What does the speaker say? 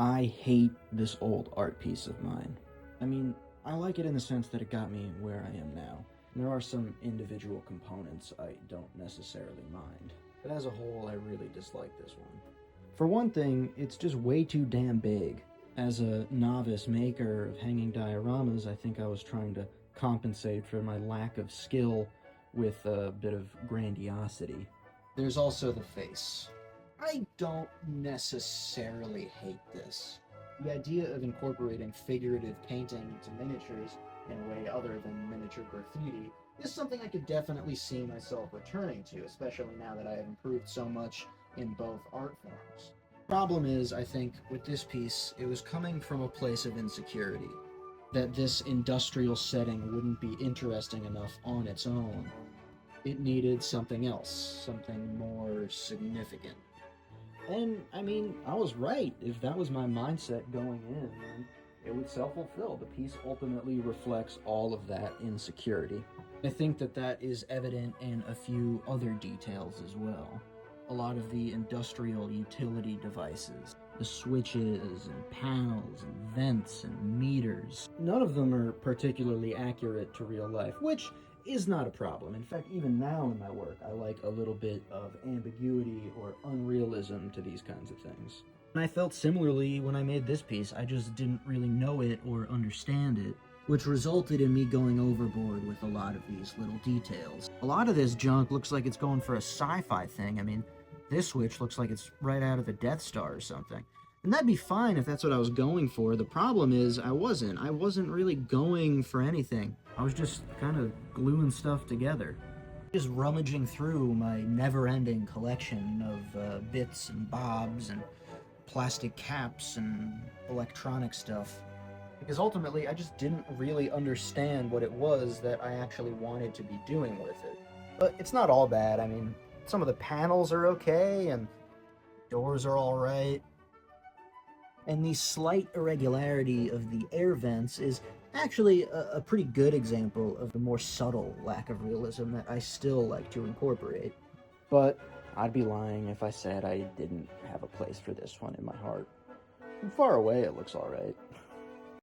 I hate this old art piece of mine. I mean, I like it in the sense that it got me where I am now. There are some individual components I don't necessarily mind, but as a whole, I really dislike this one. For one thing, it's just way too damn big. As a novice maker of hanging dioramas, I think I was trying to compensate for my lack of skill with a bit of grandiosity. There's also the face. I don't necessarily hate this. The idea of incorporating figurative painting into miniatures in a way other than miniature graffiti is something I could definitely see myself returning to, especially now that I have improved so much in both art forms. Problem is, I think, with this piece, it was coming from a place of insecurity. That this industrial setting wouldn't be interesting enough on its own. It needed something else, something more significant. And I mean, I was right. If that was my mindset going in, then it would self-fulfill. The piece ultimately reflects all of that insecurity. I think that that is evident in a few other details as well. A lot of the industrial utility devices, the switches and panels and vents and meters, none of them are particularly accurate to real life, which is not a problem. In fact, even now in my work, I like a little bit of ambiguity or unrealism to these kinds of things. And I felt similarly when I made this piece. I just didn't really know it or understand it, which resulted in me going overboard with a lot of these little details. A lot of this junk looks like it's going for a sci-fi thing. I mean, this switch looks like it's right out of the Death Star or something. And that'd be fine if that's what I was going for. The problem is I wasn't really going for anything. I was just kind of gluing stuff together. Just rummaging through my never-ending collection of bits and bobs and plastic caps and electronic stuff. Because ultimately I just didn't really understand what it was that I actually wanted to be doing with it. But it's not all bad. I mean, some of the panels are okay and doors are all right. And the slight irregularity of the air vents is actually a pretty good example of the more subtle lack of realism that I still like to incorporate. But I'd be lying if I said I didn't have a place for this one in my heart. From far away, it looks alright.